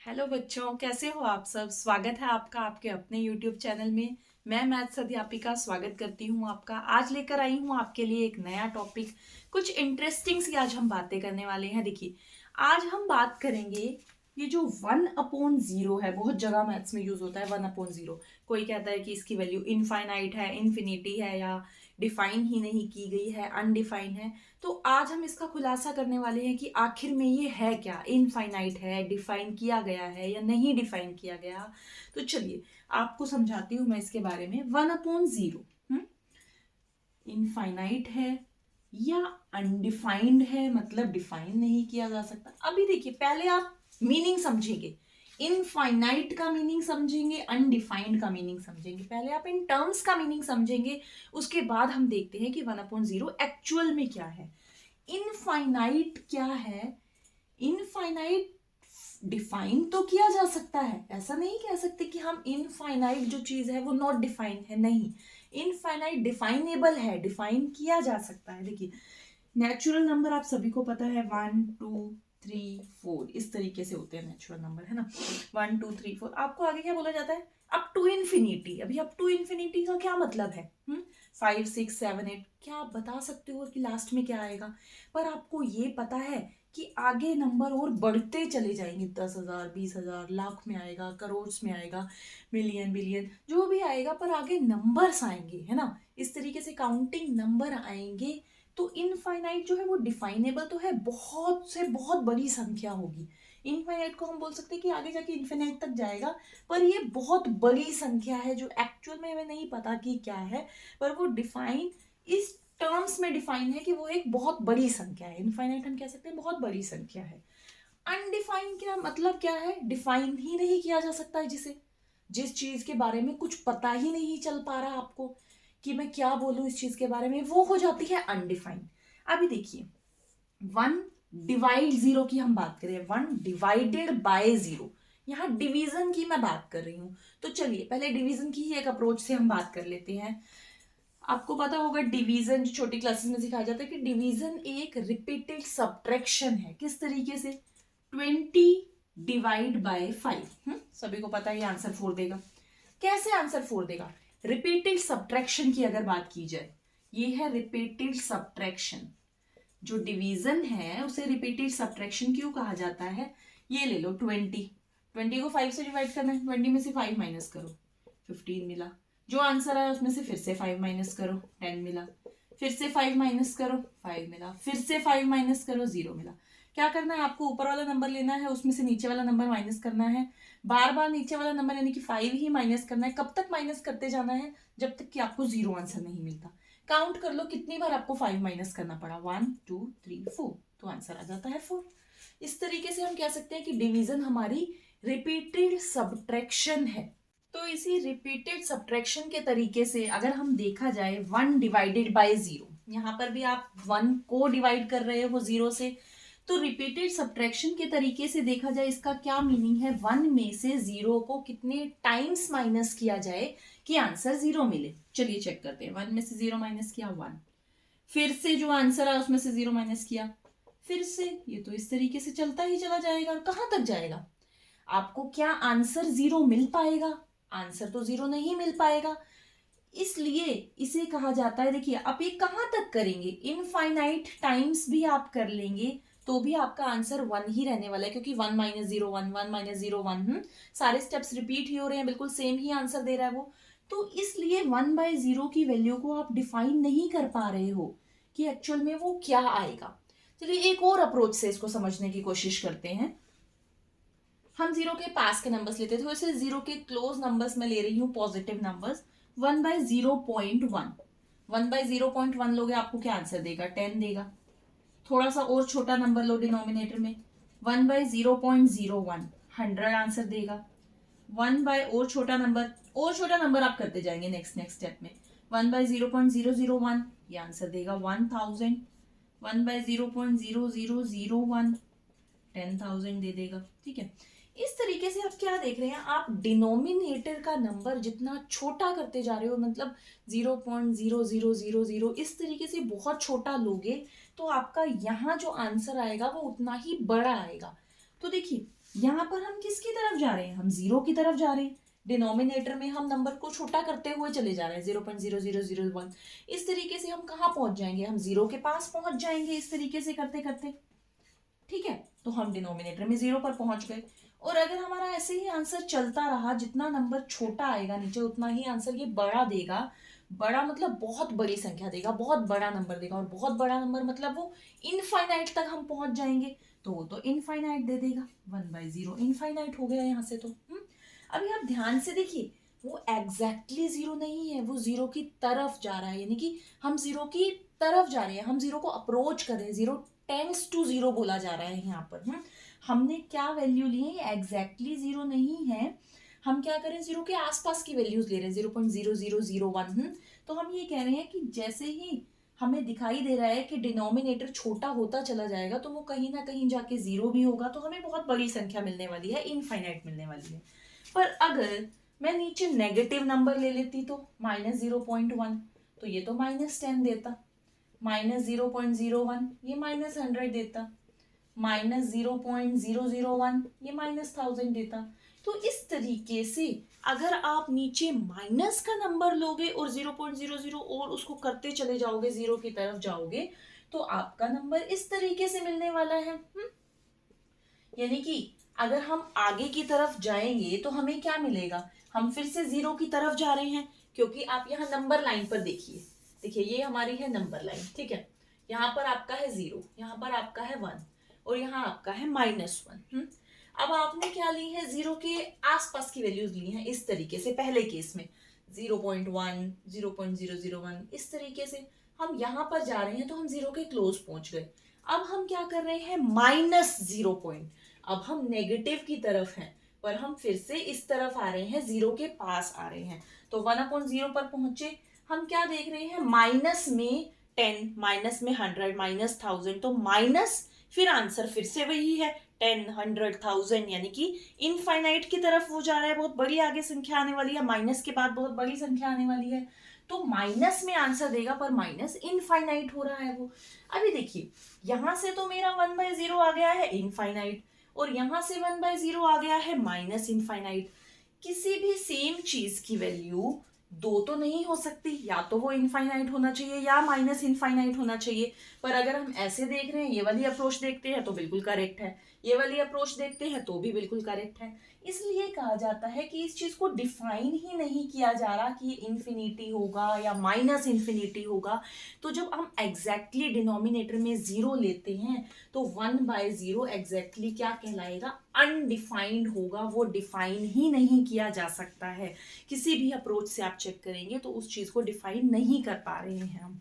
Hello बच्चों, कैसे हो आप सब। स्वागत है आपका आपके अपने यूट्यूब चैनल में। मैं मैथ्स अध्यापिका स्वागत करती हूँ आपका। आज लेकर आई हूँ आपके लिए एक नया टॉपिक, कुछ इंटरेस्टिंग सी आज हम बातें करने वाले हैं। देखिए, आज हम बात करेंगे ये जो 1/0 है, बहुत जगह मैथ्स में यूज होता है 1/0। कोई कहता है कि इसकी वैल्यू इनफाइनाइट है, इन्फिनिटी है, या डिफाइन ही नहीं की गई है, अनडिफाइन है। तो आज हम इसका खुलासा करने वाले हैं कि आखिर में ये है क्या, इनफाइनाइट है, डिफाइन किया गया है या नहीं डिफाइन किया गया। तो चलिए आपको समझाती हूँ मैं इसके बारे में। 1/0 इनफाइनाइट है या अनडिफाइंड है, मतलब डिफाइन नहीं किया जा सकता। अभी देखिए, पहले आप मीनिंग समझेंगे, इनफाइनाइट का मीनिंग समझेंगे, अनडिफाइंड का मीनिंग समझेंगे। पहले आप इन टर्म्स का मीनिंग समझेंगे, उसके बाद हम देखते हैं कि 1/0 एक्चुअल में क्या है। इनफाइनाइट क्या है? इनफाइनाइट डिफाइन तो किया जा सकता है, ऐसा नहीं कह सकते कि हम इनफाइनाइट जो चीज है वो नॉट डिफाइन है, नहीं। इनफाइनाइट डिफाइनेबल है, डिफाइन किया जा सकता है। देखिए, नेचुरल नंबर आप सभी को पता है 1 2 3 4 इस तरीके से होते हैं नेचुरल नंबर, है ना। 1 2 3 4 आपको आगे क्या बोला जाता है? Up to infinity. अभी अप टू इन्फिनिटी का क्या मतलब है? 5 6 7 8 क्या आप बता सकते हो कि लास्ट में क्या आएगा? पर आपको ये पता है कि आगे नंबर और बढ़ते चले जाएंगे, 10,000 20,000 लाख में आएगा, करोड़ में आएगा, मिलियन बिलियन जो भी आएगा, पर आगे नंबर्स आएंगे, है ना। इस तरीके से काउंटिंग नंबर आएंगे। तो इनफाइनाइट जो है वो डिफाइनेबल तो है, बहुत से बहुत बड़ी संख्या होगी। इनफाइनाइट को हम बोल सकते हैं कि आगे जाके इन्फिनाइट तक जाएगा, पर ये बहुत बड़ी संख्या है जो एक्चुअल में हमें नहीं पता कि क्या है, पर वो डिफाइन इस टर्म्स में डिफाइन है कि वो एक बहुत बड़ी संख्या है। इनफाइनाइट हम कह सकते हैं बहुत बड़ी संख्या है। अनडिफाइन क्या मतलब, क्या है? डिफाइन ही नहीं किया जा सकता है, जिसे जिस चीज के बारे में कुछ पता ही नहीं चल पा रहा आपको कि मैं क्या बोलूं इस चीज के बारे में, वो हो जाती है अनडिफाइंड। अभी देखिए, 1/0 की हम बात करें, 1/0, यहाँ डिवीजन की मैं बात कर रही हूं। तो चलिए पहले डिवीजन की ही एक अप्रोच से हम बात कर लेते हैं। आपको पता होगा डिवीजन जो छोटी क्लासेस में सिखाया जाता है कि डिवीजन एक रिपीटेड सब्ट्रैक्शन है। किस तरीके से? 20/5। सभी को पता है ये आंसर 4 देगा। कैसे आंसर 4 देगा? रिपीटेड सब्ट्रैक्शन की अगर बात की जाए, ये है रिपीटेड सब्ट्रैक्शन। जो डिवीजन है उसे रिपीटेड सब्ट्रैक्शन क्यों कहा जाता है? ये ले लो 20 को 5 से डिवाइड करना है, 20 में से 5 माइनस करो, 15 मिला। जो आंसर आया उसमें से फिर से 5 माइनस करो, 10 मिला। फिर से 5 माइनस करो, 5 मिला। फिर से 5 माइनस करो, 0 मिला। क्या करना है आपको? ऊपर वाला नंबर लेना है, उसमें से नीचे वाला नंबर माइनस करना है। बार बार नीचे वाला नंबर यानी कि 5 ही माइनस करना है। कब तक माइनस करते जाना है? जब तक कि आपको 0 आंसर नहीं मिलता। काउंट कर लो कितनी बार आपको 5 माइनस करना पड़ा। 1 2 3 4, तो आंसर आ जाता है 4। इस तरीके से हम कह सकते हैं कि डिवीजन हमारी रिपीटेड सब्ट्रैक्शन है। तो इसी रिपीटेड सब्ट्रैक्शन के तरीके से अगर हम देखा जाए 1/0, यहाँ पर भी आप 1 को डिवाइड कर रहे हो 0 से, तो रिपीटेड सब्ट्रैक्शन के तरीके से देखा जाए इसका क्या मीनिंग है? 1 में से 0 को कितने टाइम्स माइनस किया जाए कि आंसर 0 मिले। चलिए चेक करते हैं। 1 में से 0 माइनस किया, 1। फिर से जो आंसर है उसमें से 0 माइनस किया, फिर से। ये तो इस तरीके से चलता ही चला जाएगा। कहां तक जाएगा? आपको क्या आंसर 0 मिल पाएगा? आंसर तो 0 नहीं मिल पाएगा। इसलिए इसे कहा जाता है, देखिए आप ये कहां तक करेंगे? इनफाइनाइट टाइम्स भी आप कर लेंगे तो भी आपका आंसर 1 ही रहने वाला है, क्योंकि 1 - 0 1, 1 - 0 1, सारे स्टेप्स रिपीट ही हो रहे हैं, बिल्कुल सेम ही आंसर दे रहा है वो। तो इसलिए 1/0 की वैल्यू को आप डिफाइन नहीं कर पा रहे हो कि एक्चुअल में वो क्या आएगा। चलिए एक और अप्रोच से इसको समझने की कोशिश करते हैं। हम 0 के पास के नंबर्स लेते थे, वैसे 0 के क्लोज नंबर्स में ले रही हूँ, पॉजिटिव नंबर्स। 1/0.1, 1/0.1 लोगे आपको क्या आंसर देगा? 10 देगा। थोड़ा सा और छोटा नंबर लो डिनोमिनेटर में, 1/0.01, 100 आंसर देगा। 1 बाय और छोटा नंबर आप करते जाएंगे नेक्स्ट नेक्स्ट स्टेप में। 1/0.001, ये आंसर देगा 1000। 1/0.0001, 10,000 दे देगा। ठीक है, इस तरीके से आप क्या देख रहे हैं? आप डिनोमिनेटर का नंबर जितना छोटा करते जा रहे हो, मतलब 0.0000, इस तरीके से बहुत छोटा लोगे तो आपका यहाँ जो आंसर आएगा वो उतना ही बड़ा आएगा। तो देखिए, यहाँ पर हम किसकी तरफ जा रहे हैं, हम जीरो की तरफ जा रहे हैं। डिनोमिनेटर में हम नंबर को छोटा करते हुए चले जा रहे हैं, 0.0001। इस तरीके से हम कहाँ पहुंच जाएंगे, हम जीरो के पास पहुंच जाएंगे इस तरीके से करते करते। ठीक है, तो हम डिनोमिनेटर में जीरो पर पहुंच गए। और अगर हमारा ऐसे ही आंसर चलता रहा, जितना नंबर छोटा आएगा नीचे उतना ही आंसर ये बड़ा देगा। बड़ा मतलब बहुत बड़ी संख्या देगा, बहुत बड़ा नंबर देगा, और बहुत बड़ा नंबर मतलब वो इनफाइनाइट तक हम पहुंच जाएंगे, तो वो तो इनफाइनाइट दे देगा। 1/0 इनफाइनाइट हो गया यहाँ से तो। अभी आप ध्यान से देखिए, वो एग्जैक्टली जीरो नहीं है, वो जीरो की तरफ जा रहा है, यानी कि हम जीरो की तरफ जा रहे हैं, हम जीरो को अप्रोच कर रहे हैं। जीरो टेंड्स टू जीरो बोला जा रहा है यहाँ पर। हमने क्या वैल्यू ली है, एग्जैक्टली जीरो नहीं है, हम क्या करें, जीरो के आसपास की वैल्यूज ले रहे हैं, 0.0001। तो हम ये कह रहे हैं कि जैसे ही हमें दिखाई दे रहा है कि डिनोमिनेटर छोटा होता चला जाएगा, तो वो कहीं ना कहीं जाके जीरो भी होगा, तो हमें बहुत बड़ी संख्या मिलने वाली है, इनफाइनाइट मिलने वाली है। पर अगर मैं नीचे नेगेटिव नंबर ले लेती तो -0.1, तो ये तो -10 देता, -0.01 ये -100 देता, -0.001 ये -1000 देता। तो इस तरीके से अगर आप नीचे माइनस का नंबर लोगे और 0.00 और उसको करते चले जाओगे, जीरो की तरफ जाओगे, तो आपका नंबर इस तरीके से मिलने वाला है। यानी कि अगर हम आगे की तरफ जाएंगे तो हमें क्या मिलेगा, हम फिर से जीरो की तरफ जा रहे हैं, क्योंकि आप यहाँ नंबर लाइन पर देखिए, देखिए ये हमारी है नंबर लाइन। ठीक है, यहाँ पर आपका है जीरो, यहाँ पर आपका है 1 और यहाँ आपका है -1। अब आपने क्या ली है, जीरो के आसपास की वैल्यूज ली हैं इस तरीके से। पहले केस में 0.1, 0.001 इस तरीके से हम यहाँ पर जा रहे हैं, तो हम जीरो के क्लोज पहुंच गए। अब हम क्या कर रहे हैं, -0 अब हम नेगेटिव की तरफ हैं, पर हम फिर से इस तरफ आ रहे हैं, जीरो के पास आ रहे हैं, तो 1/0 पर पहुंचे। हम क्या देख रहे हैं, माइनस में 10, माइनस में 100, -1000, तो माइनस फिर आंसर फिर से वही है 10, 100, 1000, यानी कि इनफाइनाइट की तरफ वो जा रहा है, बहुत बड़ी आगे संख्या आने वाली है, माइनस के बाद बहुत बड़ी संख्या आने वाली है, तो माइनस में आंसर देगा, पर माइनस इनफाइनाइट हो रहा है वो। अभी देखिए, यहां से तो मेरा 1/0 आ गया है इनफाइनाइट, और यहां से 1/0 आ गया है माइनस इनफाइनाइट। किसी भी सेम चीज की वैल्यू दो तो नहीं हो सकती, या तो वो इनफाइनाइट होना चाहिए या माइनस इनफाइनाइट होना चाहिए। पर अगर हम ऐसे देख रहे हैं, ये वाली अप्रोच देखते हैं तो बिल्कुल करेक्ट है, ये वाली अप्रोच देखते हैं तो भी बिल्कुल करेक्ट है। इसलिए कहा जाता है कि इस चीज को डिफाइन ही नहीं किया जा रहा कि ये इन्फिनिटी होगा या माइनस इन्फिनिटी होगा। तो जब हम एग्जैक्टली डिनोमिनेटर में जीरो लेते हैं, तो 1/0 एग्जैक्टली क्या कहलाएगा, अनडिफाइंड होगा, वो डिफाइन ही नहीं किया जा सकता है। किसी भी अप्रोच से आप चेक करेंगे तो उस चीज को डिफाइन नहीं कर पा रहे हैं हम।